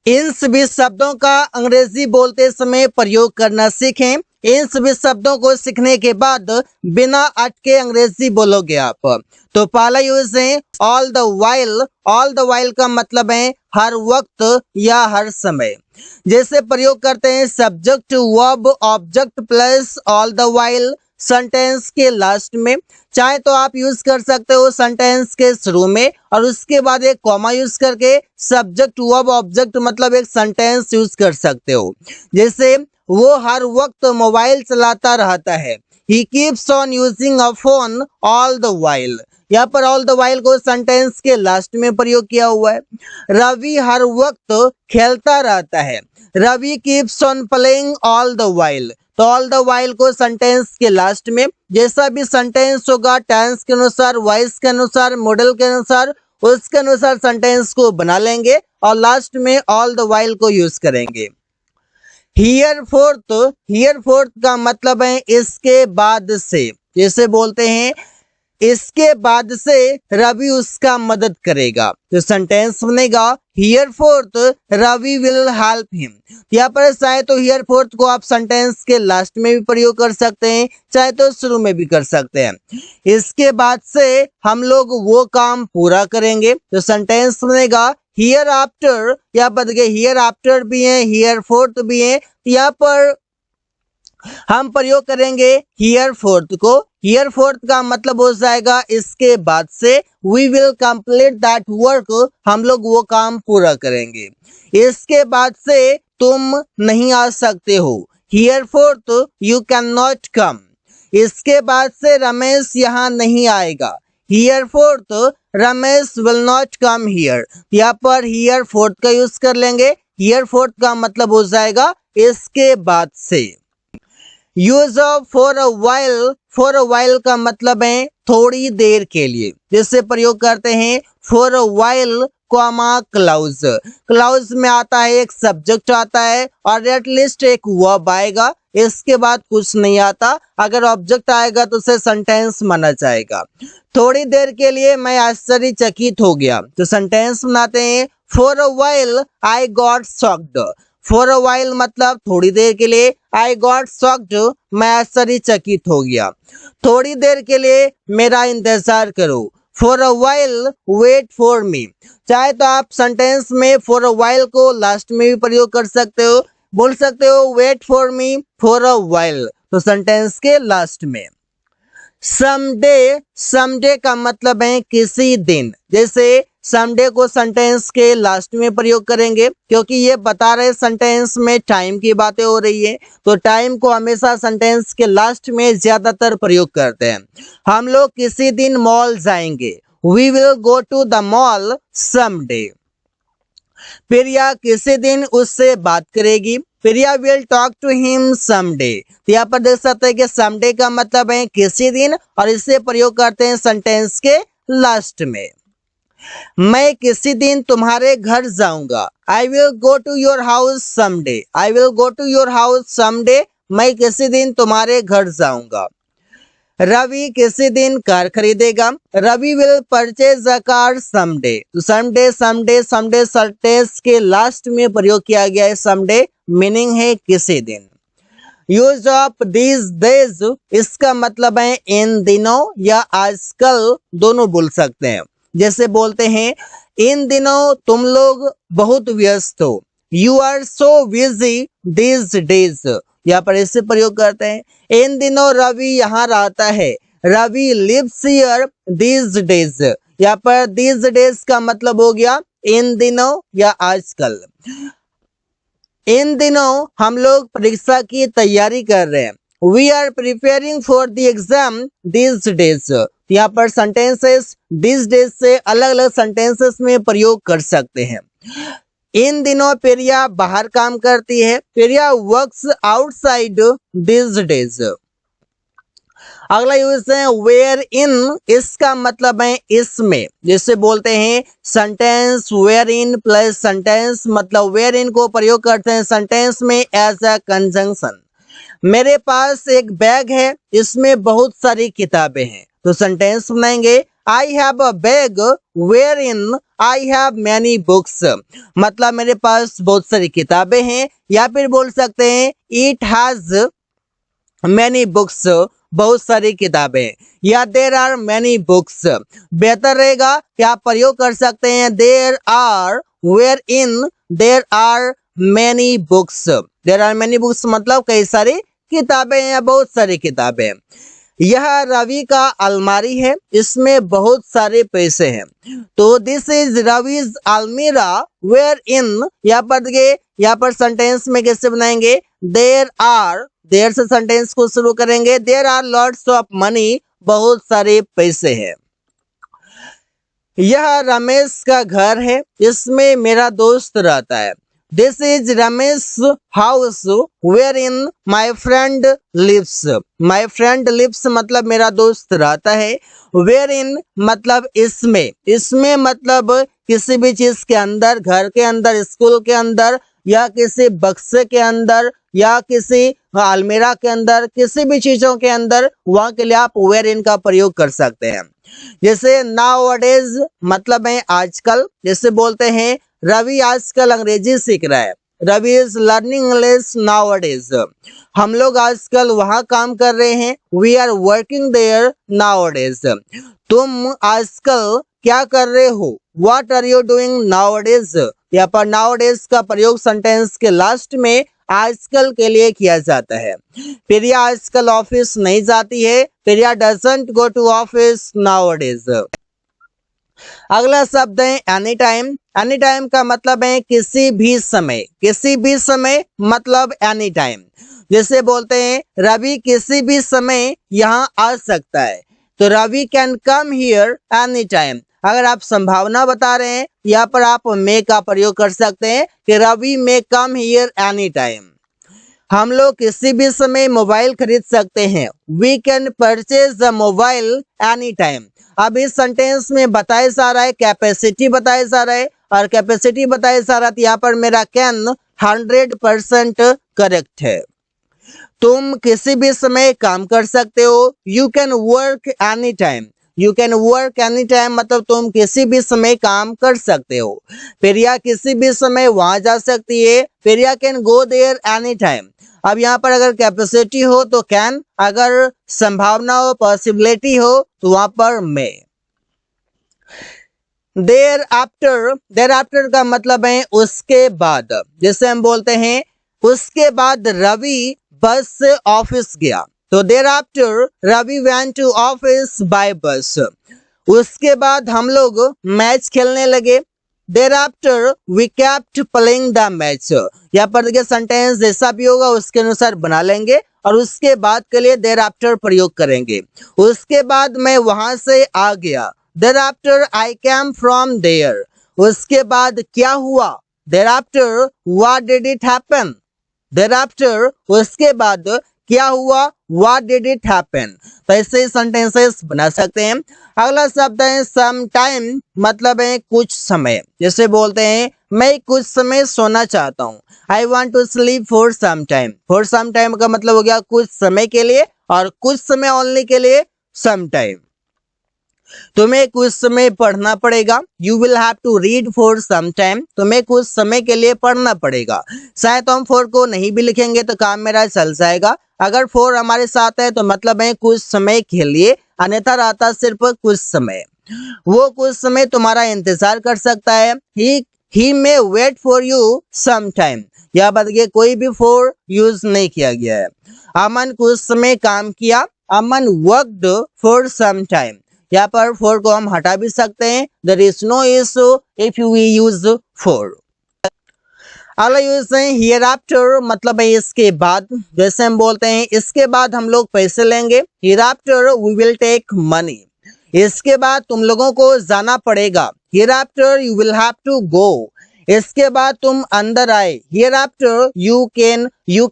इन सभी शब्दों का अंग्रेजी बोलते समय प्रयोग करना सीखें। इन सभी शब्दों को सीखने के बाद बिना अटके अंग्रेजी बोलोगे आप। तो पहला यूज है all the while. All the while का मतलब है हर वक्त या हर समय। जैसे प्रयोग करते हैं subject verb object plus all the while sentence के लास्ट में। चाहे तो आप यूज कर सकते हो सेंटेंस के शुरू में और उसके बाद एक कॉमा यूज करके सब्जेक्ट वर्ब ऑब्जेक्ट मतलब एक सेंटेंस यूज कर सकते हो। जैसे वो हर वक्त मोबाइल चलाता रहता है। He keeps on using a phone all the while. यहाँ पर ऑल द वाइल को सेंटेंस के लास्ट में प्रयोग किया हुआ है। रवि हर वक्त खेलता रहता है। Ravi keeps on playing all the while. तो ऑल द वाइल को सेंटेंस के लास्ट में जैसा भी सेंटेंस होगा टेंस के अनुसार वॉइस के अनुसार मॉडल के अनुसार उसके अनुसार सेंटेंस को बना लेंगे और लास्ट में ऑल द वाइल को यूज करेंगे। हियर फोर्थ का मतलब है इसके बाद से। जैसे बोलते हैं इसके बाद से रवि उसका मदद करेगा तो सेंटेंस बनेगा here forth Ravi will help him. यहाँ पर चाहे तो हियर फोर्थ को आप सेंटेंस के लास्ट में भी प्रयोग कर सकते हैं चाहे तो शुरू में भी कर सकते हैं। इसके बाद से हम लोग वो काम पूरा करेंगे तो सेंटेंस बनेगा हियर आफ्टर। यहाँ पर देखिए हियर आफ्टर भी है हियर फोर्थ भी है। यहाँ पर हम प्रयोग करेंगे हियर फोर्थ को। हियर फोर्थ का मतलब हो जाएगा इसके बाद से we will complete that work. हम लोग वो काम पूरा करेंगे। इसके बाद से तुम नहीं आ सकते हो। Here fourth you can not come. इसके बाद से रमेश यहाँ नहीं आएगा। Here fourth Ramesh will not come here. यहाँ पर हियर फोर्थ का यूज कर लेंगे। हियर फोर्थ का मतलब हो जाएगा इसके बाद से। Use of for a while. For a while का मतलब है थोड़ी देर के लिए। जैसे प्रयोग करते हैं for a while comma clause. Clause में आता है एक सब्जेक्ट आता है और एटलीस्ट एक वर्ब आएगा। इसके बाद कुछ नहीं आता। अगर ऑब्जेक्ट आएगा तो उसे सेंटेंस माना जाएगा। थोड़ी देर के लिए मैं आश्चर्यचकित हो गया तो सेंटेंस बनाते हैं for a while I got shocked. For a while मतलब थोड़ी देर के लिए। आई गॉट शॉक्ड मैं आश्चर्यचकित हो गया। थोड़ी देर के लिए मेरा इंतजार करो। For a while wait for me. चाहे तो आप सेंटेंस में फॉर अ वाइल को लास्ट में भी प्रयोग कर सकते हो। बोल सकते हो wait for me for a while तो सेंटेंस के लास्ट में। समडे का मतलब है किसी दिन। जैसे समडे को सेंटेंस के लास्ट में प्रयोग करेंगे क्योंकि ये बता रहे सेंटेंस में टाइम की बातें हो रही है तो टाइम को हमेशा सेंटेंस के लास्ट में ज्यादातर प्रयोग करते हैं। हम लोग किसी दिन मॉल जाएंगे। We will go to the mall someday. Priya किसी दिन उससे बात करेगी। Priya will talk to him someday. तो यहाँ पर देख सकते हैं कि समडे का मतलब है किसी दिन और इसे प्रयोग करते हैं सेंटेंस के लास्ट में। मैं किसी दिन तुम्हारे घर जाऊंगा। I will go to your house someday. I will go to your house someday. मैं किसी दिन तुम्हारे घर जाऊंगा। रवि किसी दिन कार खरीदेगा। Ravi will purchase a car someday. तो समडे सेंटेंस के लास्ट में प्रयोग किया गया है। समडे मीनिंग है किसी दिन। यूज ऑफ दीज डेज इसका मतलब है इन दिनों या आजकल दोनों बोल सकते हैं। जैसे बोलते हैं इन दिनों तुम लोग बहुत व्यस्त हो। You are so busy these days. यहाँ पर इससे प्रयोग करते हैं इन दिनों रवि यहाँ रहता है। Ravi lives here these days. यहाँ पर दीज डेज का मतलब हो गया इन दिनों या आजकल। इन दिनों हम लोग परीक्षा की तैयारी कर रहे हैं। We are preparing for the exam these days. यहाँ पर सेंटेंसेस दीज डेज से अलग अलग सेंटेंसेस में प्रयोग कर सकते हैं। इन दिनों प्रिया बाहर काम करती है। Priya works outside these days. अगला यूज है वेयर इन। इसका मतलब है इसमें। जैसे बोलते हैं sentence wherein plus sentence मतलब वेयर इन को प्रयोग करते हैं सेंटेंस में एज अ कंजंक्शन। मेरे पास एक बैग है इसमें बहुत सारी किताबें हैं। तो सेंटेंस बनाएंगे I have a bag wherein I have many books, मतलब मेरे पास बहुत सारी किताबें हैं, या फिर बोल सकते हैं इट हैज मैनी बुक्स, बहुत सारी किताबें, या देर आर मैनी बुक्स। बेहतर रहेगा कि आप प्रयोग कर सकते हैं there are wherein there are many books. There are many books मतलब कई सारी किताबें या बहुत सारी किताबें। यह रवि का अलमारी है, इसमें बहुत सारे पैसे हैं, तो दिस इज रविज अलमीरा वेयर इन, यहाँ पर सेंटेंस में कैसे बनाएंगे देर आर, देर से सेंटेंस को शुरू करेंगे, there are lots of money, बहुत सारे पैसे हैं। यह रमेश का घर है, इसमें मेरा दोस्त रहता है, this is Ramesh house wherein my friend lives, my friend lives मतलब मेरा दोस्त रहता है, वेयर इन मतलब इसमें, इसमें मतलब किसी भी चीज के अंदर, घर के अंदर, स्कूल के अंदर, या किसी बक्से के अंदर, या किसी अलमीरा के अंदर, किसी भी चीजों के अंदर, वहां के लिए आप वेयर इन का प्रयोग कर सकते हैं। जैसे नाउअडेज मतलब है आजकल, जैसे बोलते हैं रवि आजकल अंग्रेजी सीख रहा है, Ravi is learning English nowadays, हम लोग आजकल वहां काम कर रहे हैं, we are working there nowadays, तुम आजकल क्या कर रहे हो, what are you doing nowadays. यहाँ पर नाउअडेज का प्रयोग सेंटेंस के लास्ट में आजकल के लिए किया जाता है। प्रिया आजकल ऑफिस नहीं जाती है, Priya doesn't go to office nowadays. अगला शब्द है एनी टाइम, एनी टाइम का मतलब है किसी भी समय, किसी भी समय मतलब एनी टाइम। जैसे बोलते हैं रवि किसी भी समय यहाँ आ सकता है, तो Ravi can come here any time. अगर आप संभावना बता रहे हैं, यहाँ पर आप मे का प्रयोग कर सकते हैं कि Ravi may come here any time. हम लोग किसी भी समय मोबाइल खरीद सकते हैं, we can purchase the mobile any time. अब इस सेंटेंस में बताया जा रहा है, कैपेसिटी बताया जा रहा है, और कैपेसिटी बताया जा रहा है, तो यहाँ पर मेरा कैन 100% करेक्ट है। तुम किसी भी समय काम कर सकते हो, you can work any time, you can work any time मतलब तुम किसी भी समय काम कर सकते हो। प्रिया किसी भी समय वहां जा सकती है, Priya can go there any time. अब यहाँ पर अगर कैपेसिटी हो तो कैन, अगर संभावना हो, पॉसिबिलिटी हो, तो वहां पर मे। देर आफ्टर, देर आफ्टर का मतलब है उसके बाद। जैसे हम बोलते हैं उसके बाद रवि बस से ऑफिस गया, तो thereafter Ravi went to office by bus. उसके बाद हम लोग मैच खेलने लगे, thereafter we kept playing the match. यहाँ पर देखिए सेंटेंस जैसा भी होगा उसके अनुसार बना लेंगे, और उसके बाद के लिए देर आफ्टर प्रयोग करेंगे। उसके बाद मैं वहां से आ गया, thereafter I came from there. उसके बाद क्या हुआ, thereafter what did it happen, thereafter उसके बाद क्या हुआ, व्हाट डिड इट हैपन। तो ऐसे सेंटेंसेस बना सकते हैं। अगला शब्द है सम टाइम, मतलब है कुछ समय। जैसे बोलते हैं मैं कुछ समय सोना चाहता हूँ, I want to sleep for some time. For some time का मतलब हो गया कुछ समय के लिए, और कुछ समय ओनली के लिए सम टाइम। तुम्हें कुछ समय पढ़ना पड़ेगा, you will have to read for some time, तुम्हें कुछ समय के लिए पढ़ना पड़ेगा। शायद हम फॉर को नहीं भी लिखेंगे तो काम मेरा चल जाएगा। अगर फॉर हमारे साथ है तो मतलब है कुछ समय के लिए, अन्यथा रहता सिर्फ कुछ समय। वो कुछ समय तुम्हारा इंतजार कर सकता है, he may wait for you some time. यह बताइए कोई भी फॉर यूज नहीं किया गया है। अमन कुछ समय काम किया, Aman worked for some time. यहाँ पर फॉर को हम हटा भी सकते हैं, there is no issue if you use for. अगला यूज है हियर आफ्टर, मतलब है इसके बाद। जैसे हम बोलते हैं इसके बाद हम लोग पैसे लेंगे, hereafter we will take money. इसके बाद तुम लोगों को जाना पड़ेगा, hereafter you will have to go. इसके बाद तुम अंदर आए, hereafter you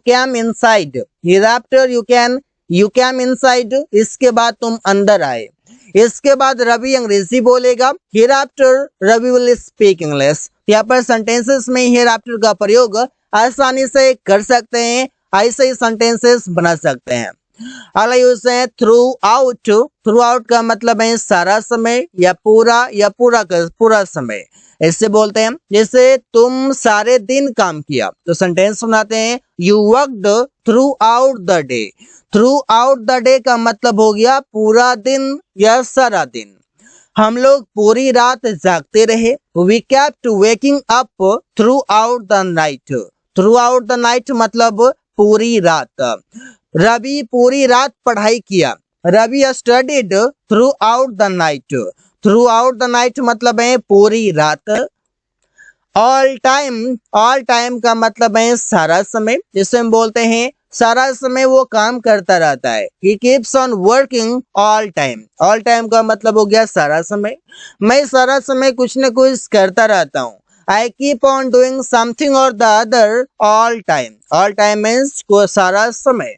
came inside, hereafter you came inside. इसके बाद तुम अंदर आए। इसके बाद रवि अंग्रेजी बोलेगा, hereafter Ravi will speak English. यहाँ पर सेंटेंसेस में हियर आफ्टर का प्रयोग आसानी से कर सकते हैं, ऐसे ही सेंटेंसेस बना सकते हैं। अगला यूज है थ्रू आउट। थ्रू आउट का मतलब है सारा समय या पूरा का पूरा समय। ऐसे बोलते हैं जैसे तुम सारे दिन काम किया, तो सेंटेंस सुनाते हैं you worked through out the day. Through out the day का मतलब हो गया पूरा दिन या सारा दिन। हम लोग पूरी रात जागते रहे। We kept waking up throughout the night. Throughout the night मतलब पूरी रात। रवि पूरी रात पढ़ाई किया। Ravi studied throughout the night. Throughout the night मतलब है पूरी रात। ऑल टाइम का मतलब है सारा समय। जिसे हम बोलते हैं सारा समय वो काम करता रहता है। He keeps on working all time। All time का मतलब हो गया सारा समय। मैं सारा समय कुछ न कुछ करता रहता हूँ। I keep on doing something or the other all time। All time means को सारा समय।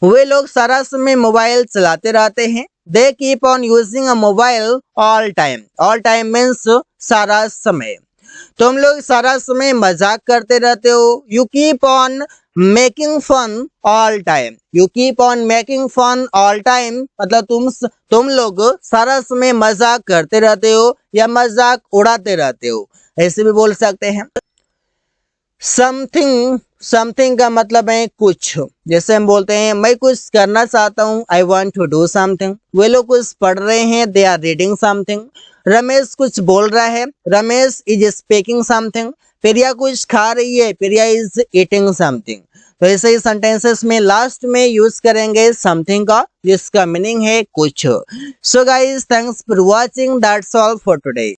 वे लोग सारा समय मोबाइल चलाते रहते हैं। They keep on using a mobile all time। All time means सारा समय। तुम लोग सारा समय मजाक करते रहते हो। You keep on making fun all time. You keep on making fun all time मतलब तुम लोग सारा समय मजाक करते रहते हो या मजाक उड़ाते रहते हो। ऐसे भी बोल सकते हैं। समथिंग का मतलब है कुछ। जैसे हम बोलते हैं मैं कुछ करना चाहता हूँ, I want to do something. वे लोग कुछ पढ़ रहे हैं, they are reading something. Ramesh कुछ बोल रहा है, Ramesh is speaking something. Priya कुछ खा रही है, प्रिया इज ईटिंग समथिंग। तो ऐसे ही सेंटेंसेस में लास्ट में यूज करेंगे समथिंग का, जिसका मीनिंग है कुछ। So guys thanks for watching, that's all for today.